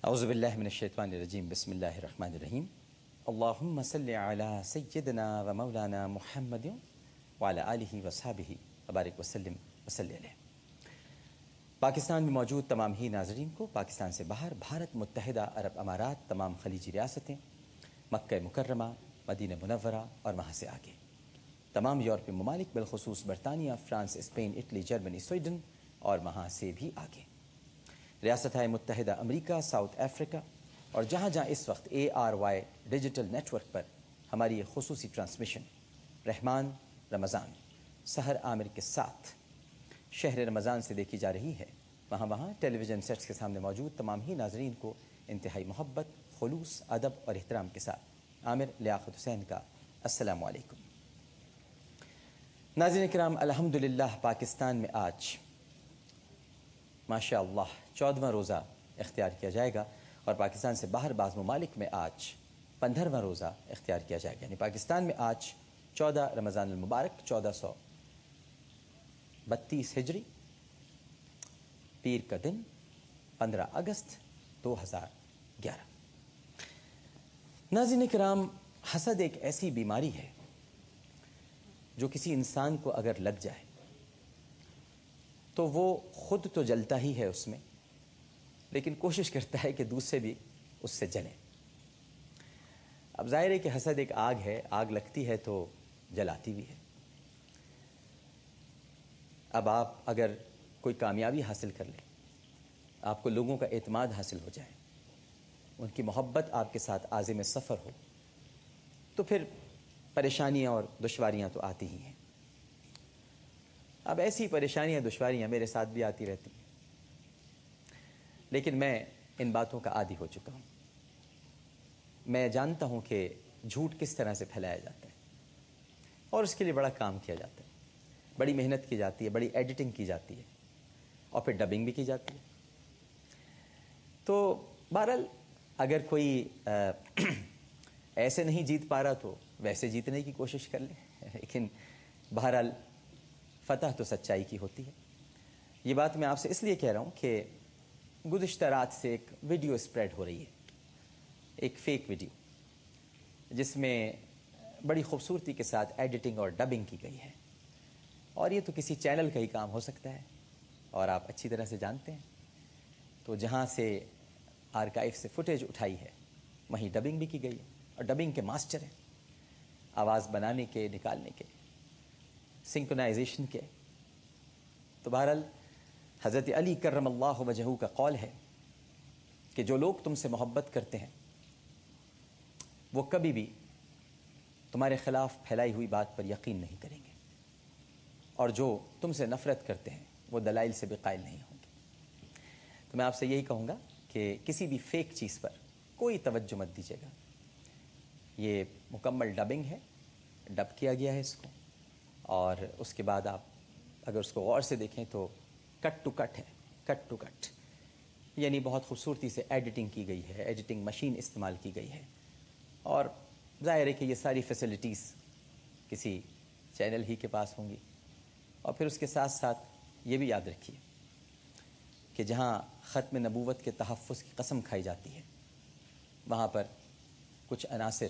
اعوذ باللہ من الشیطان الرجیم بسم اللہ الرحمن الرحیم اللہم صلی علی سیدنا و مولانا محمد وعلی آلہ وصحبہ وبارک وسلم وصلی علیہ۔ پاکستان میں موجود تمام ہی ناظرین کو پاکستان سے باہر بھارت متحدہ عرب امارات، تمام خلیجی ریاستیں، مکہ مکرمہ، مدینہ منورہ اور وہاں سے آگے تمام یورپی ممالک بالخصوص برطانیہ، France, Spain, Italy, Germany, Sweden اور وہاں سے بھی آگے ریاستہائے متحدہ امریکہ، ساؤتھ افریقہ اور جہاں جہاں اس وقت ARY ڈیجیٹل نیٹ ورک پر ہماری یہ خصوصی ٹرانسمیشن رحمان رمضان سحر عامر کے ساتھ شہر رمضان سے دیکھی جا رہی ہے، وہاں ٹیلی ویژن سیٹس کے سامنے موجود تمام ہی ناظرین کو انتہائی محبت، خلوص، ادب اور احترام کے ساتھ عامر لیاقت حسین کا السلام علیکم۔ ناظرین کرام، الحمدللہ پاکستان میں آج ماشاء اللہ 14واں روزہ اختیار کیا جائے گا اور پاکستان سے باہر بعض ممالک میں آج 15واں روزہ اختیار کیا جائے گا، یعنی پاکستان میں آج 14 رمضان المبارک 1432 ہجری، پیر کا دن 15 اگست 2011۔ ناظرین کرام، حسد ایک ایسی بیماری ہے جو کسی انسان کو اگر لگ جائے تو وہ خود تو جلتا ہی ہے اس میں، لیکن کوشش کرتا ہے کہ دوسرے بھی اس سے جلیں۔ اب ظاہر ہے کہ حسد ایک آگ ہے، آگ لگتی ہے تو جلاتی بھی ہے۔ اب آپ اگر کوئی کامیابی حاصل کر لیں، آپ کو لوگوں کا اعتماد حاصل ہو جائے، ان کی محبت آپ کے ساتھ عازم سفر ہو، تو پھر پریشانیاں اور دشواریاں تو آتی ہی ہیں۔ اب ایسی پریشانیاں دشواریاں میرے ساتھ بھی آتی رہتی ہیں، لیکن میں ان باتوں کا عادی ہو چکا ہوں۔ میں جانتا ہوں کہ جھوٹ کس طرح سے پھیلایا جاتا ہے اور اس کے لیے بڑا کام کیا جاتا ہے، بڑی محنت کی جاتی ہے، بڑی ایڈیٹنگ کی جاتی ہے اور پھر ڈبنگ بھی کی جاتی ہے۔ تو بہرحال اگر کوئی ایسے نہیں جیت پا رہا تو ویسے جیتنے کی کوشش کر لیں، لیکن بہرحال فتح تو سچائی کی ہوتی ہے۔ یہ بات میں آپ سے اس لیے کہہ رہا ہوں کہ گزشتہ رات سے ایک ویڈیو اسپریڈ ہو رہی ہے، ایک فیک ویڈیو، جس میں بڑی خوبصورتی کے ساتھ ایڈیٹنگ اور ڈبنگ کی گئی ہے، اور یہ تو کسی چینل کا ہی کام ہو سکتا ہے اور آپ اچھی طرح سے جانتے ہیں۔ تو جہاں سے آرکائیو سے فوٹیج اٹھائی ہے وہیں ڈبنگ بھی کی گئی ہے، اور ڈبنگ کے ماسٹر ہیں، آواز بنانے کے، نکالنے کے، سنکرونائزیشن کے۔ تو بہرحال حضرت علی کرم اللہ وجہہ کا قول ہے کہ جو لوگ تم سے محبت کرتے ہیں وہ کبھی بھی تمہارے خلاف پھیلائی ہوئی بات پر یقین نہیں کریں گے، اور جو تم سے نفرت کرتے ہیں وہ دلائل سے بھی قائل نہیں ہوں گے۔ تو میں آپ سے یہی کہوں گا کہ کسی بھی فیک چیز پر کوئی توجہ مت دیجیے گا۔ یہ مکمل ڈبنگ ہے، ڈب کیا گیا ہے اس کو، اور اس کے بعد آپ اگر اس کو غور سے دیکھیں تو کٹ ٹو کٹ ہے، کٹ ٹو کٹ، یعنی بہت خوبصورتی سے ایڈیٹنگ کی گئی ہے، ایڈیٹنگ مشین استعمال کی گئی ہے، اور ظاہر ہے کہ یہ ساری فیسلٹیز کسی چینل ہی کے پاس ہوں گی۔ اور پھر اس کے ساتھ ساتھ یہ بھی یاد رکھیے کہ جہاں ختم نبوت کے تحفظ کی قسم کھائی جاتی ہے، وہاں پر کچھ عناصر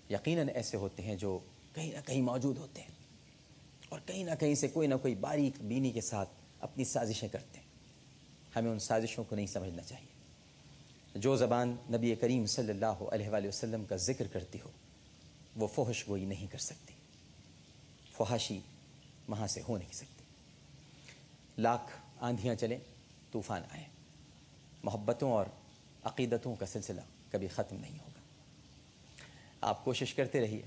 یقیناً ایسے ہوتے ہیں جو کہیں نہ کہیں موجود ہوتے ہیں، اور کہیں نہ کہیں سے کوئی نہ کوئی باریک بینی کے ساتھ اپنی سازشیں کرتے ہیں۔ ہمیں ان سازشوں کو نہیں سمجھنا چاہیے۔ جو زبان نبی کریم صلی اللہ علیہ وآلہ وسلم کا ذکر کرتی ہو وہ فحش گوئی نہیں کر سکتی، فحاشی وہاں سے ہو نہیں سکتی۔ لاکھ آندھیاں چلیں، طوفان آئیں، محبتوں اور عقیدتوں کا سلسلہ کبھی ختم نہیں ہوگا۔ آپ کوشش کرتے رہیے،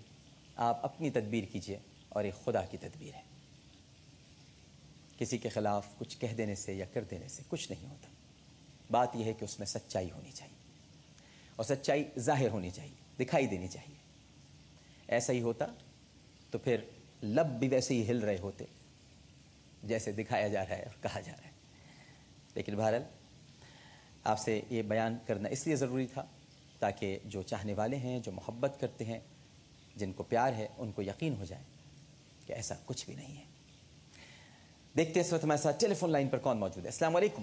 آپ اپنی تدبیر کیجیے، اور یہ خدا کی تدبیر ہے۔ کسی کے خلاف کچھ کہہ دینے سے یا کر دینے سے کچھ نہیں ہوتا۔ بات یہ ہے کہ اس میں سچائی ہونی چاہیے، اور سچائی ظاہر ہونی چاہیے، دکھائی دینی چاہیے۔ ایسا ہی ہوتا تو پھر لب بھی ویسے ہی ہل رہے ہوتے جیسے دکھایا جا رہا ہے اور کہا جا رہا ہے۔ لیکن بہرحال آپ سے یہ بیان کرنا اس لیے ضروری تھا تاکہ جو چاہنے والے ہیں، جو محبت کرتے ہیں، جن کو پیار ہے، ان کو یقین ہو جائے کہ ایسا کچھ بھی نہیں ہے۔ دیکھتے ہیں اس وقت ہمارے ساتھ ٹیلی فون لائن پر کون موجود ہے۔ السلام علیکم۔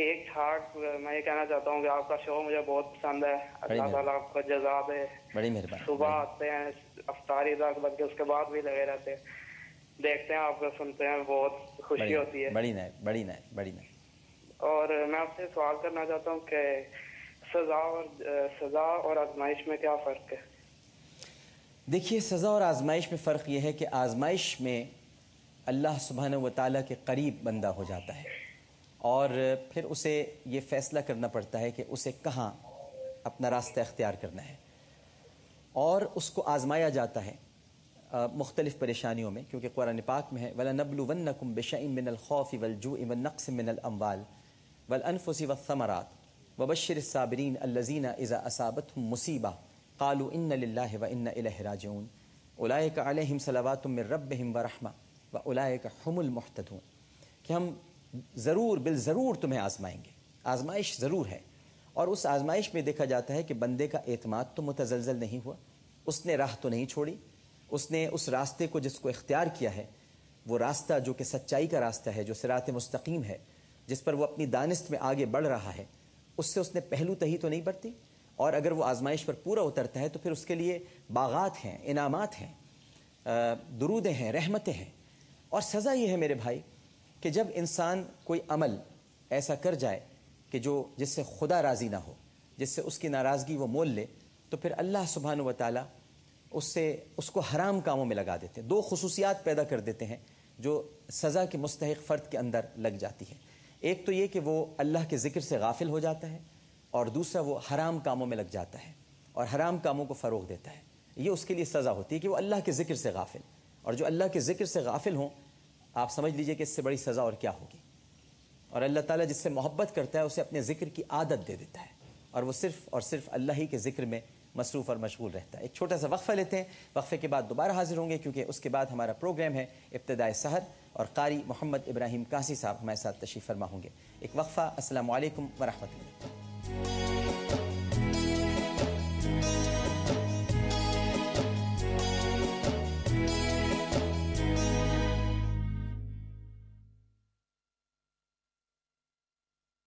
ٹھیک ٹھاک. میں یہ کہنا چاہتا ہوں کہ آپ کا شو مجھے بہت پسند ہے. اللہ تعالیٰ آپ کو جزا دے. بڑی مہربانی. صبح آتے ہیں افطاری تک بلکہ اس کے بعد بھی لگے رہتے ہیں, دیکھتے ہیں آپ کو, سنتے ہیں, بہت خوشی ہوتی ہے. بڑی نائب, بڑی نائب, بڑی نائب. اور میں آپ سے سوال کرنا چاہتا ہوں کہ سزا اور آزمائش میں کیا فرق ہے؟ دیکھیے, سزا اور آزمائش میں فرق یہ ہے کہ آزمائش میں اللہ سبحانہ و تعالیٰ کے قریب بندہ ہو جاتا ہے اور پھر اسے یہ فیصلہ کرنا پڑتا ہے کہ اسے کہاں اپنا راستہ اختیار کرنا ہے, اور اس کو آزمایا جاتا ہے مختلف پریشانیوں میں, کیونکہ قرآن پاک میں ہے وَلَنَبْلُوَنَّكُمْ بِشَيْءٍ مِّنَ الْخَوْفِ وَالْجُوعِ وَالنَّقْصِ مِّنَ الْأَمْوَالِ وَالْأَنفُسِ وَالثَّمَرَاتِ وَبَشِّرِ الصَّابِرِينَ الَّذِينَ إِذَا أَصَابَتْهُمْ مُصِيبَةٌ قالوا إن لله وإنا إليه راجعون أولئك عليهم صلوات من ربهم ورحمة وأولئك هم المهتدون. کہ ہم ضرور بالضرور تمہیں آزمائیں گے. آزمائش ضرور ہے, اور اس آزمائش میں دیکھا جاتا ہے کہ بندے کا اعتماد تو متزلزل نہیں ہوا, اس نے راہ تو نہیں چھوڑی, اس نے اس راستے کو جس کو اختیار کیا ہے, وہ راستہ جو کہ سچائی کا راستہ ہے, جو صراط مستقیم ہے, جس پر وہ اپنی دانست میں آگے بڑھ رہا ہے, اس سے اس نے پہلو تہی تو نہیں برتی. اور اگر وہ آزمائش پر پورا اترتا ہے تو پھر اس کے لیے باغات ہیں, انعامات ہیں, درودیں ہیں, رحمتیں ہیں. اور سزا یہ ہے میرے بھائی کہ جب انسان کوئی عمل ایسا کر جائے کہ جس سے خدا راضی نہ ہو, جس سے اس کی ناراضگی وہ مول لے, تو پھر اللہ سبحانہ و تعالیٰ اس کو حرام کاموں میں لگا دیتے ہیں. دو خصوصیات پیدا کر دیتے ہیں جو سزا کے مستحق فرد کے اندر لگ جاتی ہے. ایک تو یہ کہ وہ اللہ کے ذکر سے غافل ہو جاتا ہے, اور دوسرا وہ حرام کاموں میں لگ جاتا ہے اور حرام کاموں کو فروغ دیتا ہے. یہ اس کے لیے سزا ہوتی ہے کہ وہ اللہ کے ذکر سے غافل, اور جو اللہ کے ذکر سے غافل ہوں, آپ سمجھ لیجئے کہ اس سے بڑی سزا اور کیا ہوگی. اور اللہ تعالیٰ جس سے محبت کرتا ہے اسے اپنے ذکر کی عادت دے دیتا ہے, اور وہ صرف اور صرف اللہ ہی کے ذکر میں مصروف اور مشغول رہتا ہے. ایک چھوٹا سا وقفہ لیتے ہیں, وقفے کے بعد دوبارہ حاضر ہوں گے, کیونکہ اس کے بعد ہمارا پروگرام ہے ابتدائے سحر, اور قاری محمد ابراہیم کاسی صاحب ہمارے ساتھ تشریف فرما ہوں گے. ایک وقفہ. السلام علیکم ورحمۃ اللہ.